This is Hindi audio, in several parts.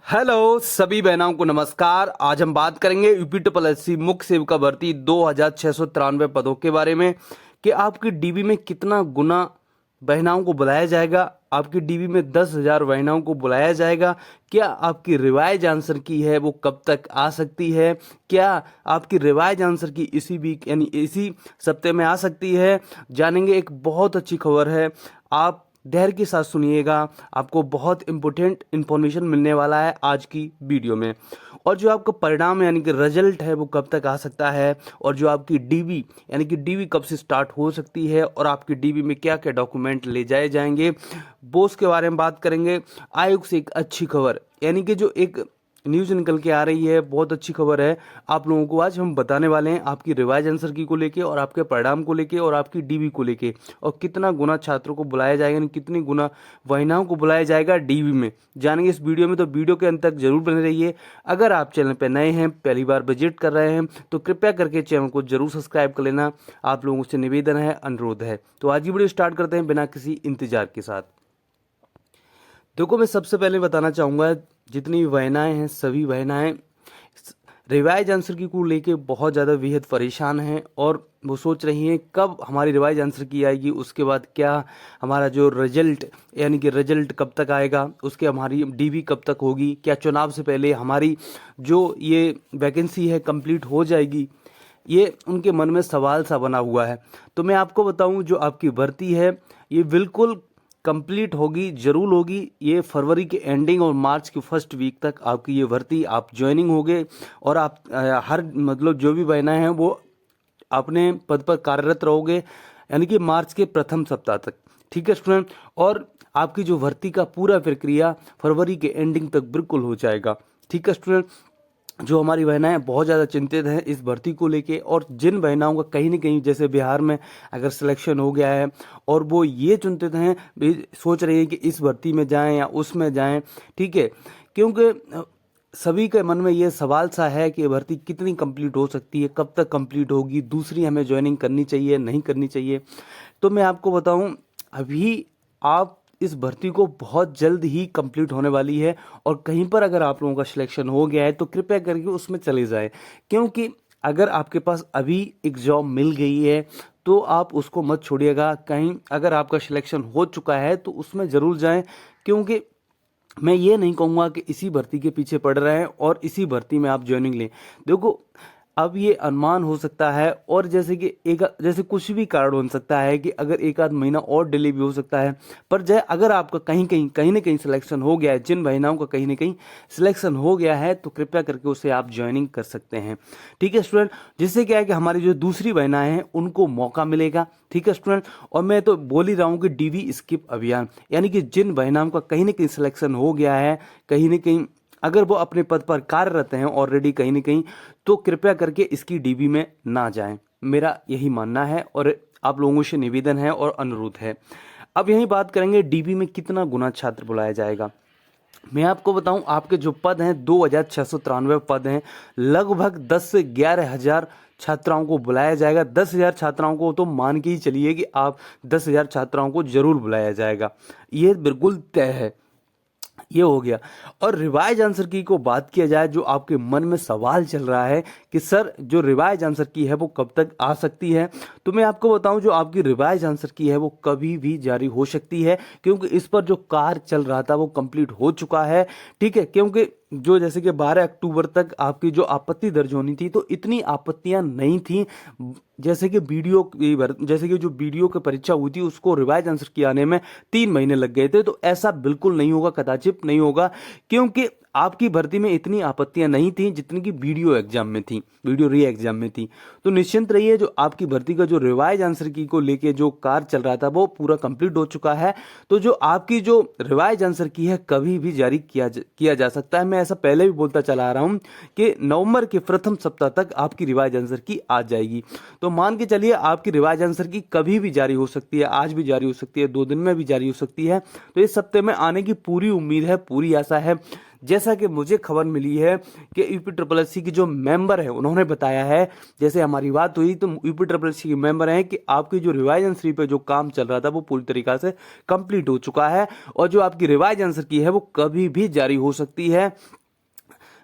हेलो सभी बहनों को नमस्कार। आज हम बात करेंगे यूपी ट्रिपल एससी मुख्य सेविका भर्ती 2693 पदों के बारे में कि आपकी डीबी में कितना गुना बहनाओं को बुलाया जाएगा। आपकी डीबी में 10,000 बहनाओं को बुलाया जाएगा। क्या आपकी रिवाइज आंसर की है वो कब तक आ सकती है? क्या आपकी रिवाइज आंसर की इसी वीक यानी इसी सप्ताह में आ सकती है? जानेंगे। एक बहुत अच्छी खबर है, आप धैर्य के साथ सुनिएगा। आपको बहुत इंपॉर्टेंट इन्फॉर्मेशन मिलने वाला है आज की वीडियो में। और जो आपका परिणाम यानी कि रिजल्ट है वो कब तक आ सकता है, और जो आपकी डीबी यानी कि डीबी कब से स्टार्ट हो सकती है, और आपकी डीबी में क्या क्या डॉक्यूमेंट ले जाए जाएंगे, बोस के बारे में बात करेंगे। आयोग से एक अच्छी खबर यानी कि जो एक न्यूज़ निकल के आ रही है, बहुत अच्छी खबर है। आप लोगों को आज हम बताने वाले हैं आपकी रिवाइज आंसर की को लेके, और आपके परिणाम को लेके, और आपकी डीबी को लेके, और कितना गुना छात्रों को बुलाया जाएगा यानी कितनी गुना वहीनाओं को बुलाया जाएगा डीबी में। जानेंगे इस वीडियो में, तो वीडियो के अंत तक जरूर बने रहिए। अगर आप चैनल पर नए हैं, पहली बार विजिट कर रहे हैं, तो कृपया करके चैनल को जरूर सब्सक्राइब कर लेना। आप लोगों से निवेदन है, अनुरोध है। तो आज की वीडियो स्टार्ट करते हैं बिना किसी इंतजार के साथ। देखो, मैं सबसे पहले बताना चाहूँगा, जितनी भी बहनाएं हैं सभी बहनाएं रिवाइज आंसर की को लेके बहुत ज़्यादा बेहद परेशान हैं, और वो सोच रही हैं कब हमारी रिवाइज आंसर की आएगी, उसके बाद क्या हमारा जो रिजल्ट यानी कि रिजल्ट कब तक आएगा, उसके हमारी डीबी कब तक होगी, क्या चुनाव से पहले हमारी जो ये वैकेंसी है कंप्लीट हो जाएगी। ये उनके मन में सवाल सा बना हुआ है। तो मैं आपको बताऊं, जो आपकी भर्ती है ये बिल्कुल कंप्लीट होगी, जरूर होगी। ये फरवरी के एंडिंग और मार्च की फर्स्ट वीक तक आपकी ये भर्ती आप ज्वाइनिंग होगे, और आप हर मतलब जो भी बहना है वो अपने पद पर कार्यरत रहोगे यानी कि मार्च के प्रथम सप्ताह तक। ठीक है स्टूडेंट, और आपकी जो भर्ती का पूरा प्रक्रिया फरवरी के एंडिंग तक बिल्कुल हो जाएगा। ठीक है स्टूडेंट, जो हमारी बहनाएं बहुत ज़्यादा चिंतित हैं इस भर्ती को लेके, और जिन बहनाओं का कहीं ना कहीं जैसे बिहार में अगर सिलेक्शन हो गया है और वो ये चिंतित हैं, सोच रही हैं कि इस भर्ती में जाएं या उसमें जाएं। ठीक है, क्योंकि सभी के मन में ये सवाल सा है कि ये भर्ती कितनी कंप्लीट हो सकती है, कब तक कंप्लीट होगी, दूसरी हमें ज्वाइनिंग करनी चाहिए नहीं करनी चाहिए। तो मैं आपको बताऊं, अभी आप इस भर्ती को बहुत जल्द ही कंप्लीट होने वाली है, और कहीं पर अगर आप लोगों का सिलेक्शन हो गया है तो कृपया करके उसमें चले जाएं। क्योंकि अगर आपके पास अभी एक जॉब मिल गई है तो आप उसको मत छोड़िएगा। कहीं अगर आपका सिलेक्शन हो चुका है तो उसमें ज़रूर जाएं, क्योंकि मैं ये नहीं कहूँगा कि इसी भर्ती के पीछे पड़ रहे हैं और इसी भर्ती में आप ज्वाइनिंग लें। देखो, अब ये अनुमान हो सकता है, और जैसे कुछ भी कारण हो सकता है कि अगर एक आध महीना और डिले भी हो सकता है। पर अगर आपका कहीं ना कहीं सिलेक्शन हो गया है, जिन महीनाओं का कहीं ना कहीं सिलेक्शन हो गया है, तो कृपया करके उसे आप ज्वाइनिंग कर सकते हैं। ठीक है स्टूडेंट, जिससे क्या है कि हमारी जो दूसरी बहनाएं हैं उनको मौका मिलेगा। ठीक है स्टूडेंट, और मैं तो बोल ही रहा हूँ कि डीवी स्किप अभियान यानी कि जिन बहनाओं का कहीं ना कहीं सिलेक्शन हो गया है, कहीं ना कहीं अगर वो अपने पद पर कार्यरत हैं ऑलरेडी कहीं ना कहीं, तो कृपया करके इसकी डीबी में ना जाएं। मेरा यही मानना है, और आप लोगों से निवेदन है और अनुरोध है। अब यही बात करेंगे डीबी में कितना गुना छात्र बुलाया जाएगा। मैं आपको बताऊं, आपके जो पद हैं 2693 पद हैं, लगभग 10 से 11,000 छात्राओं को बुलाया जाएगा। 10,000 छात्राओं को तो मान के ही चलिए कि आप 10,000 छात्राओं को जरूर बुलाया जाएगा, ये बिल्कुल तय है। ये हो गया। और रिवाइज आंसर की को बात किया जाए, जो आपके मन में सवाल चल रहा है कि सर जो रिवाइज आंसर की है वो कब तक आ सकती है, तो मैं आपको बताऊं, जो आपकी रिवाइज आंसर की है वो कभी भी जारी हो सकती है, क्योंकि इस पर जो कार्य चल रहा था वो कंप्लीट हो चुका है। ठीक है, क्योंकि जो जैसे कि 12 अक्टूबर तक आपकी जो आपत्ति दर्ज होनी थी, तो इतनी आपत्तियां नहीं थी। जैसे कि जो वीडियो की परीक्षा हुई थी उसको रिवाइज आंसर की आने में 3 महीने लग गए थे। तो ऐसा बिल्कुल नहीं होगा, कदाचित नहीं होगा, क्योंकि आपकी भर्ती में इतनी आपत्तियां नहीं थी जितनी की वीडियो एग्जाम में थी, वीडियो री एग्जाम में थी। तो निश्चिंत रहिए, जो आपकी भर्ती का जो रिवाइज आंसर की को लेके जो कार्य चल रहा था वो पूरा कंप्लीट हो चुका है। तो जो आपकी जो रिवाइज आंसर की है कभी भी जारी किया जा सकता है। मैं ऐसा पहले भी बोलता चला आ रहा हूं कि नवंबर के प्रथम सप्ताह तक आपकी रिवाइज आंसर की आ जाएगी। तो मान के चलिए आपकी रिवाइज आंसर की कभी भी जारी हो सकती है, आज भी जारी हो सकती है, 2 दिन में भी जारी हो सकती है। तो इस सप्ताह में आने की पूरी उम्मीद है, पूरी आशा है। जैसा कि मुझे खबर मिली है कि यूपी ट्रिपल एससी की जो मेंबर है उन्होंने बताया है, जैसे हमारी बात हुई तो यूपी ट्रिपल एससी के मेंबर हैं कि आपकी जो रिवाइज आंसर पे जो काम चल रहा था वो पूरी तरीका से कंप्लीट हो चुका है, और जो आपकी रिवाइज आंसर की है वो कभी भी जारी हो सकती है।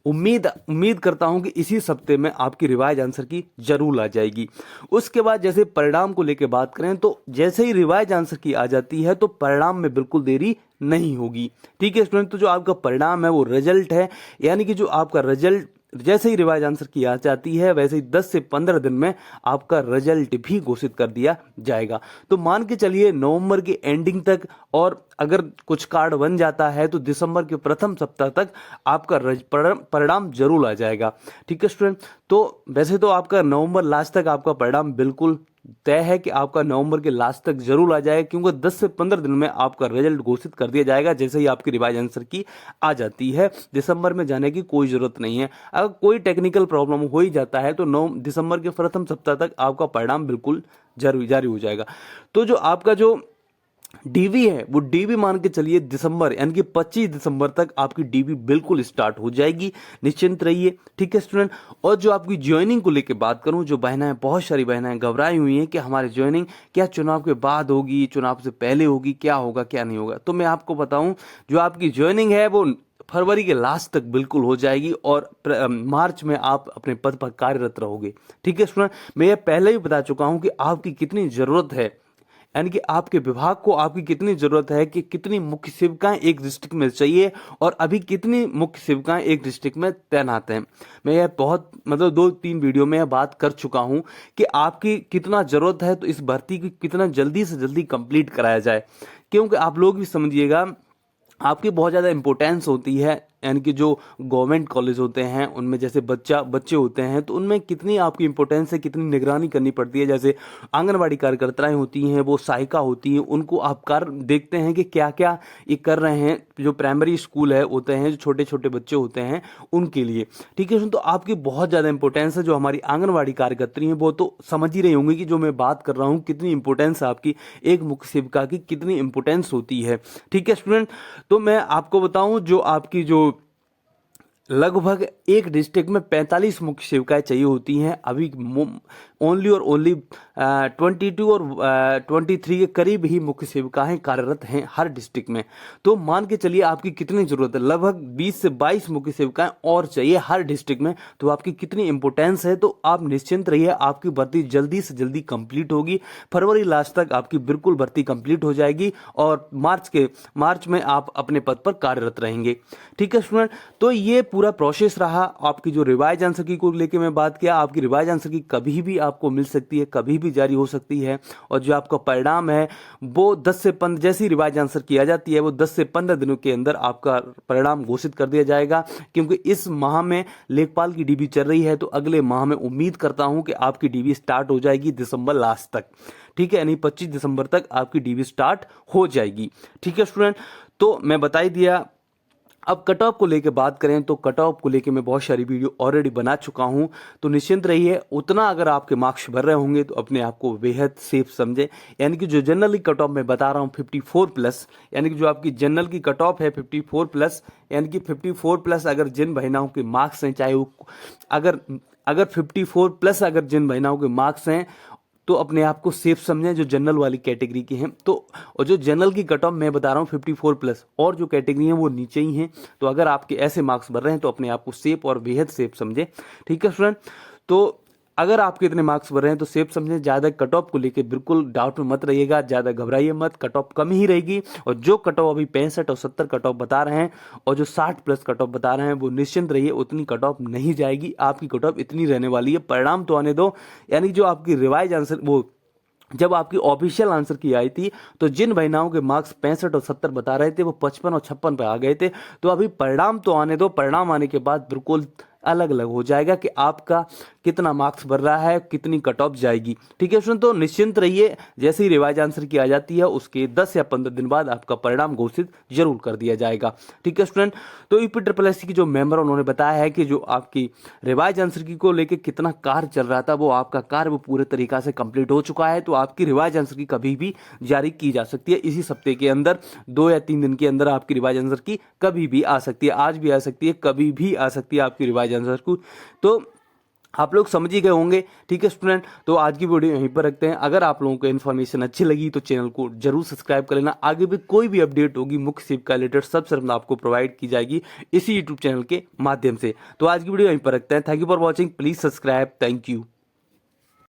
उम्मीद करता हूं कि इसी सप्ते में आपकी रिवाइज आंसर की जरूर आ जाएगी। उसके बाद जैसे परिणाम को लेकर बात करें तो जैसे ही रिवाइज आंसर की आ जाती है तो परिणाम में बिल्कुल देरी नहीं होगी। ठीक है स्टूडेंट, तो जो आपका परिणाम है वो रिजल्ट है, यानी कि जो आपका रिजल्ट जैसे ही रिवाइज आंसर की आ जाती है वैसे ही 10 से 15 दिन में आपका रिजल्ट भी घोषित कर दिया जाएगा। तो मान के चलिए नवंबर की एंडिंग तक, और अगर कुछ कार्ड बन जाता है तो दिसंबर के प्रथम सप्ताह तक आपका परिणाम जरूर आ जाएगा। ठीक है स्टूडेंट, तो वैसे तो आपका नवंबर लास्ट तक आपका परिणाम बिल्कुल तय है कि आपका नवंबर के लास्ट तक जरूर आ जाएगा, क्योंकि 10 से 15 दिन में आपका रिजल्ट घोषित कर दिया जाएगा जैसे ही आपकी रिवाइज आंसर की आ जाती है। दिसंबर में जाने की कोई जरूरत नहीं है। अगर कोई टेक्निकल प्रॉब्लम हो ही जाता है तो 9 दिसंबर के प्रथम सप्ताह तक आपका परिणाम बिल्कुल जारी हो जाएगा। तो जो आपका जो डीवी है वो डीवी मान के चलिए दिसंबर यानी कि 25 दिसंबर तक आपकी डीवी बिल्कुल स्टार्ट हो जाएगी, निश्चिंत रहिए। ठीक है स्टूडेंट, और जो आपकी ज्वाइनिंग को लेके बात करूं, जो बहनाएं, बहुत सारी बहनाएं घबराई हुई हैं कि हमारी ज्वाइनिंग क्या चुनाव के बाद होगी, चुनाव से पहले होगी, क्या होगा क्या नहीं होगा। तो मैं आपको बताऊं, जो आपकी ज्वाइनिंग है वो फरवरी के लास्ट तक बिल्कुल हो जाएगी और मार्च में आप अपने पद पर कार्यरत रहोगे। ठीक है स्टूडेंट, मैं ये पहले ही बता चुका हूं कि आपकी कितनी जरूरत है, यानी कि आपके विभाग को आपकी कितनी जरूरत है कि कितनी मुख्य सेविकाएं एक डिस्ट्रिक्ट में चाहिए और अभी कितनी मुख्य सेविकाएं एक डिस्ट्रिक्ट में तैनात हैं। मैं यह बहुत 2-3 वीडियो में बात कर चुका हूं कि आपकी कितना जरूरत है, तो इस भर्ती की कितना जल्दी से जल्दी कंप्लीट कराया जाए, क्योंकि आप लोग भी समझिएगा आपकी बहुत ज़्यादा इंपॉर्टेंस होती है। यानी कि जो गवर्नमेंट कॉलेज होते हैं उनमें जैसे बच्चे होते हैं तो उनमें कितनी आपकी इंपॉर्टेंस है, कितनी निगरानी करनी पड़ती है। जैसे आंगनबाड़ी कार्यकर्ताएं होती हैं, वो सहायिका होती हैं, उनको आप देखते हैं कि क्या क्या ये कर रहे हैं। जो प्राइमरी स्कूल है होते हैं, जो छोटे छोटे बच्चे होते हैं उनके लिए। ठीक है, तो आपकी बहुत ज़्यादा इंपॉर्टेंस है। जो हमारी आंगनबाड़ी कार्यकर्त्री हैं वो तो समझ ही रही होंगी कि जो मैं बात कर रहा हूँ कितनी इंपॉर्टेंस आपकी एक मुख्य सेविका की कितनी इंपॉर्टेंस होती है। ठीक है स्टूडेंट, तो मैं आपको बताऊं जो आपकी जो लगभग एक डिस्ट्रिक्ट में 45 मुख्य सेविकाएं चाहिए होती हैं। अभी ओनली 22 और 23 के करीब ही मुख्य सेविकाएं कार्यरत हैं हर डिस्ट्रिक्ट में। तो मान के चलिए आपकी कितनी जरूरत है, लगभग 20 से 22 मुख्य सेविकाएं और चाहिए हर डिस्ट्रिक्ट में। तो आपकी कितनी इंपॉर्टेंस है, तो आप निश्चिंत रहिए, आपकी भर्ती जल्दी से जल्दी कंप्लीट होगी। फरवरी लास्ट तक आपकी बिल्कुल भर्ती कंप्लीट हो जाएगी और मार्च में आप अपने पद पर कार्यरत रहेंगे। ठीक है स्टूडेंट, तो ये पूरा प्रोसेस रहा। आपकी जो रिवाइज आंसर की को लेके मैं बात किया, आपकी रिवाइज आंसर की कभी भी आपको मिल सकती है, कभी भी जारी हो सकती है। और जो आपका परिणाम है वो 10 से 15 जैसी रिवाइज आंसर की आ जाती है वो 10 से 15 दिनों के अंदर आपका परिणाम घोषित कर दिया जाएगा। क्योंकि इस माह में लेखपाल की डीबी चल रही है, तो अगले माह में उम्मीद करता हूं कि आपकी डीबी स्टार्ट हो जाएगी दिसंबर लास्ट तक। ठीक है, यानी 25 दिसंबर तक आपकी डीबी स्टार्ट हो जाएगी। ठीक है स्टूडेंट, तो मैं बता ही दिया। अब कट ऑफ को लेके बात करें तो कट ऑफ को लेके मैं बहुत सारी वीडियो ऑलरेडी बना चुका हूं, तो निश्चिंत रहिए। उतना अगर आपके मार्क्स भर रहे होंगे तो अपने आप को बेहद सेफ समझे। यानी कि जो जनरल की कट ऑफ मैं बता रहा हूं 54+, यानी कि जो आपकी जनरल की कट ऑफ है 54+, यानी कि 54+ अगर जिन बहनाओं के मार्क्स हैं, चाहे वो अगर 54+ अगर जिन बहनाओं के मार्क्स हैं तो अपने आप को सेफ समझें, जो जनरल वाली कैटेगरी के हैं। तो और जो जनरल की कट ऑफ मैं बता रहा हूँ 54+, और जो कैटेगरी है वो नीचे ही हैं। तो अगर आपके ऐसे मार्क्स भर रहे हैं तो अपने आप को सेफ और बेहद सेफ समझें। ठीक है स्टूडेंट, तो अगर आपके इतने मार्क्स भर रहे हैं तो सेफ समझें। ज़्यादा कट ऑफ को लेके बिल्कुल डाउट में मत रहिएगा, ज़्यादा घबराइए मत, कट ऑफ कम ही रहेगी। और जो कट ऑफ अभी 65 और 70 कट ऑफ बता रहे हैं और जो 60+ कट ऑफ बता रहे हैं वो निश्चिंत रहिए, उतनी कट ऑफ नहीं जाएगी। आपकी कट ऑफ इतनी रहने वाली है। परिणाम तो आने दो, यानी जो आपकी रिवाइज आंसर वो जब आपकी ऑफिशियल आंसर की आई थी तो जिन बहनाओं के मार्क्स 65 और 70 बता रहे थे वो 55 और 56 पे आ गए थे। तो अभी परिणाम तो आने दो, परिणाम आने के बाद बिल्कुल अलग अलग हो जाएगा कि आपका कितना मार्क्स बढ़ रहा है, कितनी कट ऑफ जाएगी। ठीक है स्टूडेंट, तो निश्चिंत रहिए, जैसे ही रिवाइज आंसर की आ जाती है उसके 10 या 15 दिन बाद आपका परिणाम घोषित जरूर कर दिया जाएगा। ठीक है स्टूडेंट, तो यूपी की जो मेंबर उन्होंने बताया है कि जो आपकी रिवाइज आंसर की को लेकर कितना कार्य चल रहा था, वो आपका कार्य वो पूरे तरीका से कंप्लीट हो चुका है। तो आपकी रिवाइज आंसर की कभी भी जारी की जा सकती है इसी सप्ताह के अंदर, 2 या 3 दिन के अंदर आपकी रिवाइज आंसर की कभी भी आ सकती है। आज भी आ सकती है, कभी भी आ सकती है आपकी रिवाइज आंसर को। तो आप लोग समझ ही गए होंगे। ठीक है स्टूडेंट, तो आज की वीडियो यहीं पर रखते हैं। अगर आप लोगों को इन्फॉर्मेशन अच्छी लगी तो चैनल को जरूर सब्सक्राइब कर लेना। आगे भी कोई भी अपडेट होगी मुख्य सेव का रिलेटेड सबसे पहले आपको प्रोवाइड की जाएगी इसी यूट्यूब चैनल के माध्यम से। तो आज की वीडियो यहीं पर रखते हैं। Thank you for watching, please subscribe, thank you.